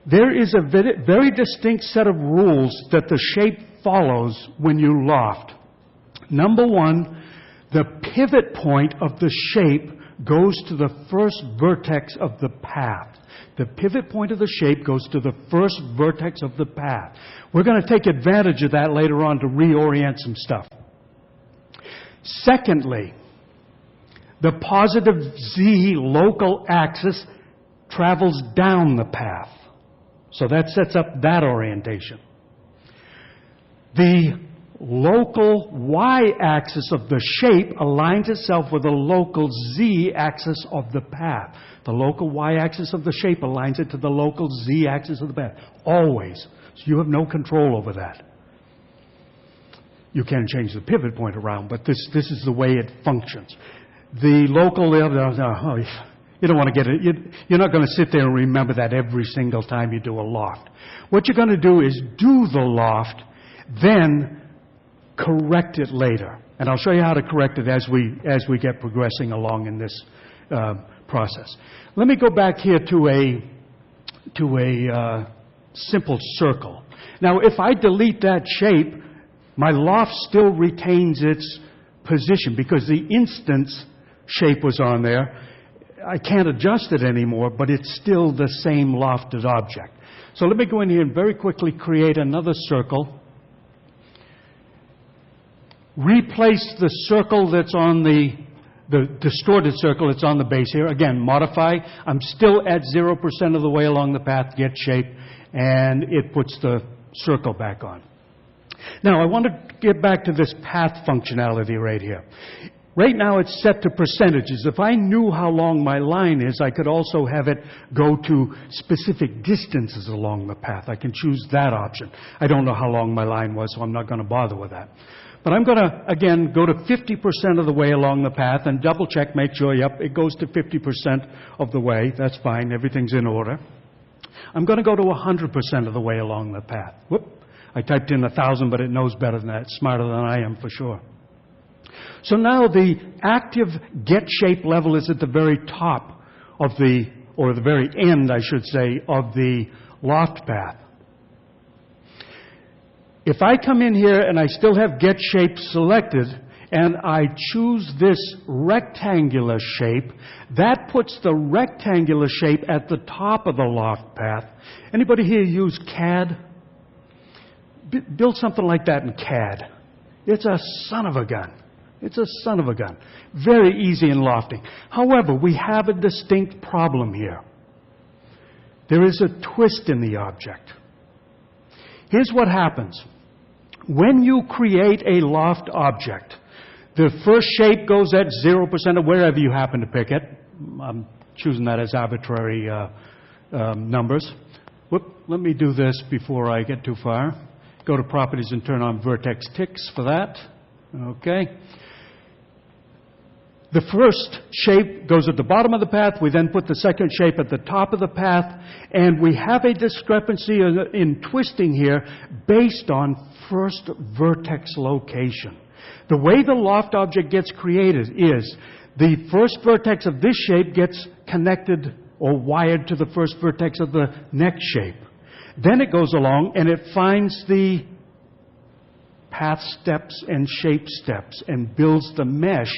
there is a very distinct set of rules that the shape follows when you loft. Number one, the pivot point of the shape goes to the first vertex of the path. The pivot point of the shape goes to the first vertex of the path. We're going to take advantage of that later on to reorient some stuff. Secondly, the positive Z local axis travels down the path. So that sets up that orientation. The local y-axis of the shape aligns itself with the local z-axis of the path. The local y-axis of the shape aligns it to the local z-axis of the path. Always. So you have no control over that. You can change the pivot point around, but this is the way it functions. The local, you don't want to get it. You're not going to sit there and remember that every single time you do a loft. What you're going to do is do the loft, then correct it later. And I'll show you how to correct it as we get progressing along in this process. Let me go back here to a simple circle. Now, if I delete that shape, my loft still retains its position because the instance shape was on there. I can't adjust it anymore, but it's still the same lofted object. So let me go in here and very quickly create another circle. Replace the circle that's on the distorted circle that's on the base here. Again, modify. I'm still at 0% of the way along the path, get shape, and it puts the circle back on. Now, I want to get back to this path functionality right here. Right now, it's set to percentages. If I knew how long my line is, I could also have it go to specific distances along the path. I can choose that option. I don't know how long my line was, so I'm not going to bother with that. But I'm going to, again, go to 50% of the way along the path and double check, make sure, yep, it goes to 50% of the way. That's fine. Everything's in order. I'm going to go to 100% of the way along the path. Whoop. I typed in 1,000, but it knows better than that. It's smarter than I am for sure. So now the active get shape level is at the very top of the, or the very end, I should say, of the loft path. If I come in here and I still have get shape selected and I choose this rectangular shape, that puts the rectangular shape at the top of the loft path. Anybody here use CAD? Build something like that in CAD. It's a son of a gun. It's a son of a gun. Very easy in lofting. However, we have a distinct problem here. There is a twist in the object. Here's what happens. When you create a loft object, the first shape goes at 0% of wherever you happen to pick it. I'm choosing that as arbitrary numbers. Whoop, let me do this before I get too far. Go to Properties and turn on Vertex Ticks for that. Okay. The first shape goes at the bottom of the path. We then put the second shape at the top of the path. And we have a discrepancy in twisting here based on first vertex location. The way the loft object gets created is the first vertex of this shape gets connected or wired to the first vertex of the next shape. Then it goes along and it finds the path steps and shape steps and builds the mesh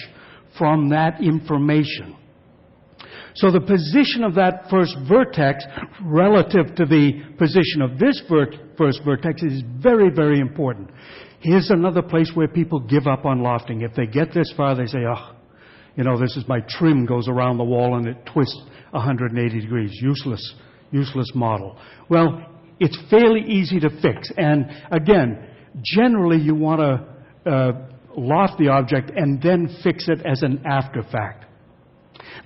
from that information. So the position of that first vertex relative to the position of this first vertex is very, very important. Here's another place where people give up on lofting. If they get this far, they say, oh, this is my trim goes around the wall and it twists 180 degrees. Useless model. Well, it's fairly easy to fix. And again, generally you want to loft the object and then fix it as an after fact.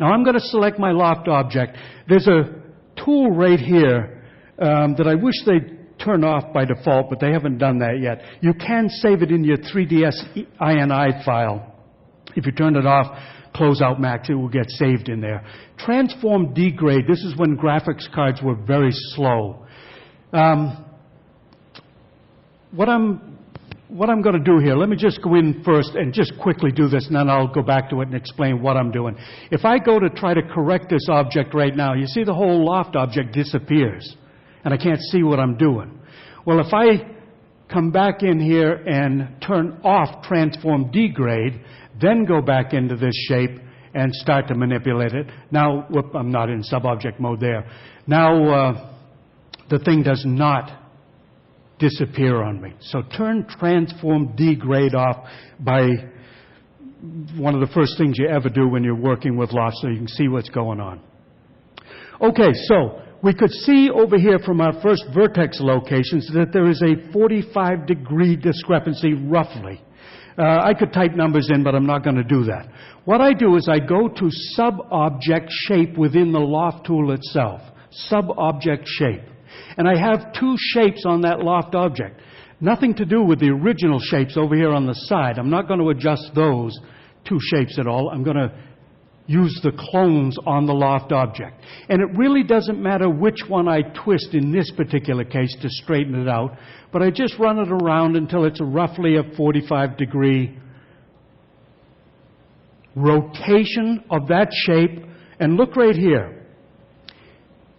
Now I'm going to select my loft object. There's a tool right here that I wish they'd turn off by default, but they haven't done that yet. You can save it in your 3ds INI file. If you turn it off, close out Max, it will get saved in there. Transform degrade. This is when graphics cards were very slow. What I'm going to do here, let me just go in first and just quickly do this, and then I'll go back to it and explain what I'm doing. If I go to try to correct this object right now, you see the whole loft object disappears. and I can't see what I'm doing. Well, if I come back in here and turn off Transform Degrade, then go back into this shape and start to manipulate it. Now, whoop, I'm not in sub-object mode there. Now, the thing does not disappear on me. So turn Transform Degrade off by one of the first things you ever do when you're working with Loft, so you can see what's going on. Okay, so we could see over here from our first vertex locations that there is a 45-degree discrepancy roughly. I could type numbers in, but I'm not going to do that. What I do is I go to Sub-Object Shape within the Loft tool itself. Sub-Object Shape. And I have two shapes on that Loft object. Nothing to do with the original shapes over here on the side. I'm not going to adjust those two shapes at all. I'm going to use the clones on the Loft object. And it really doesn't matter which one I twist in this particular case to straighten it out, but I just run it around until it's roughly a 45-degree rotation of that shape. And look right here.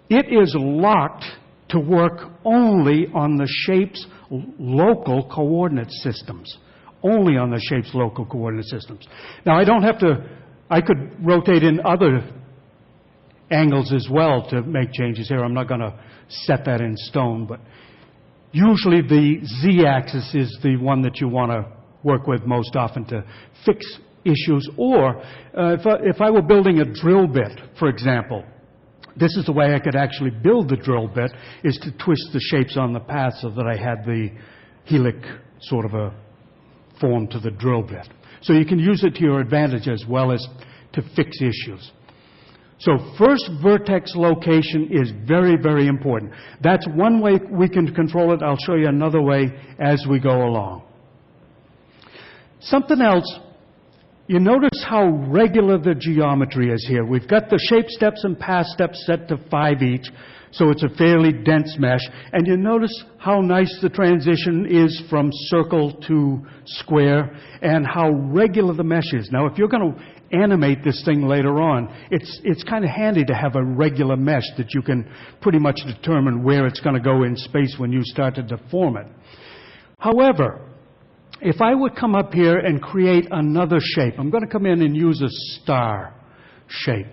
It is locked to work only on the shape's local coordinate systems. Only on the shape's local coordinate systems. Now, I don't have to, I could rotate in other angles as well to make changes here. I'm not going to set that in stone, but usually the z-axis is the one that you want to work with most often to fix issues. Or if I were building a drill bit, for example, this is the way I could actually build the drill bit, is to twist the shapes on the path so that I had the helix sort of a form to the drill bit. So you can use it to your advantage as well as to fix issues. So first vertex location is very, very important. That's one way we can control it. I'll show you another way as we go along. Something else. You notice how regular the geometry is here. We've got the shape steps and path steps set to 5 each, so it's a fairly dense mesh. And you notice how nice the transition is from circle to square and how regular the mesh is. Now, if you're going to animate this thing later on, it's kind of handy to have a regular mesh that you can pretty much determine where it's going to go in space when you start to deform it. However, if I would come up here and create another shape, I'm going to come in and use a star shape.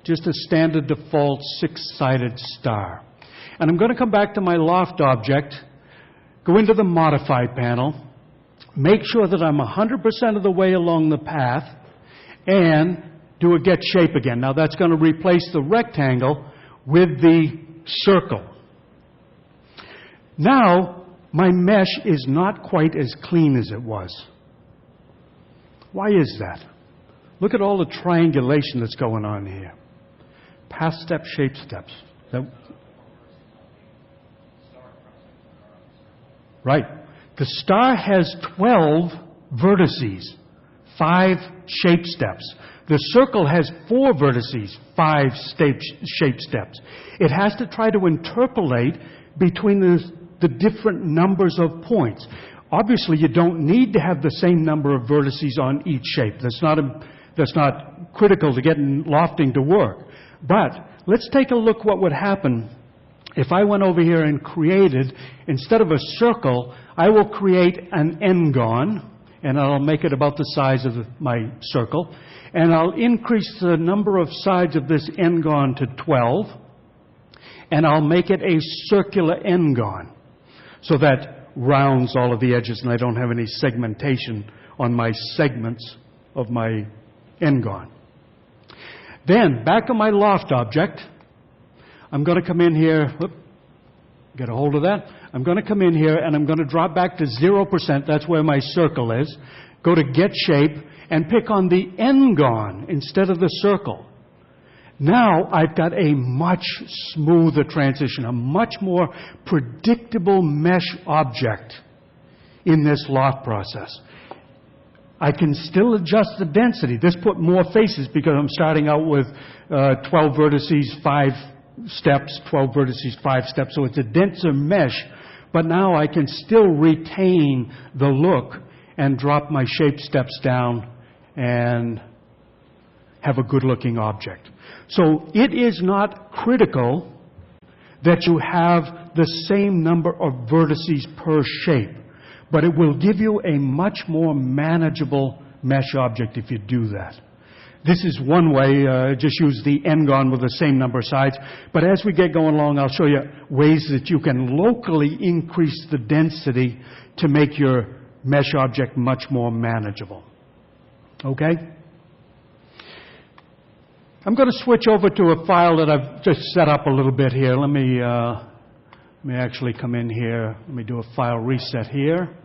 Just a standard default 6-sided star. And I'm going to come back to my Loft object, go into the Modify panel, make sure that I'm 100% of the way along the path, and do a Get Shape again. Now that's going to replace the rectangle with the circle. Now, my mesh is not quite as clean as it was. Why is that? Look at all the triangulation that's going on here. Path step, shape steps. Right. The star has 12 vertices, 5 shape steps. The circle has 4 vertices, 5 shape steps. It has to try to interpolate between the different numbers of points. Obviously, you don't need to have the same number of vertices on each shape. That's not critical to getting lofting to work. But let's take a look what would happen if I went over here and created, instead of a circle, I will create an n-gon, and I'll make it about the size of my circle, and I'll increase the number of sides of this n-gon to 12, and I'll make it a circular n-gon. So that rounds all of the edges and I don't have any segmentation on my segments of my n-gon. Then, back on my Loft object, I'm going to come in here, get a hold of that. I'm going to come in here and I'm going to drop back to 0%, that's where my circle is. Go to Get Shape and pick on the n-gon instead of the circle. Now I've got a much smoother transition, a much more predictable mesh object in this Loft process. I can still adjust the density. This put more faces because I'm starting out with 12 vertices, 5 steps, 12 vertices, 5 steps, so it's a denser mesh, but now I can still retain the look and drop my shape steps down and have a good-looking object. So it is not critical that you have the same number of vertices per shape. But it will give you a much more manageable mesh object if you do that. This is one way, just use the n-gon with the same number of sides. But as we get going along, I'll show you ways that you can locally increase the density to make your mesh object much more manageable. Okay? I'm going to switch over to a file that I've just set up a little bit here. Let me actually come in here. Let me do a file reset here.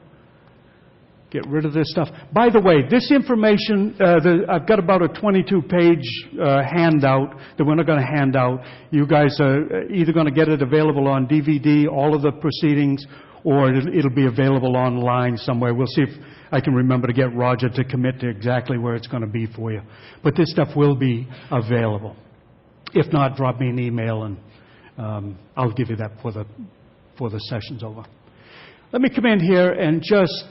Get rid of this stuff. By the way, this information, I've got about a 22-page handout that we're not going to hand out. You guys are either going to get it available on DVD, all of the proceedings, or it'll be available online somewhere. We'll see if I can remember to get Roger to commit to exactly where it's going to be for you. But this stuff will be available. If not, drop me an email and I'll give you that before the session's over. Let me come in here and just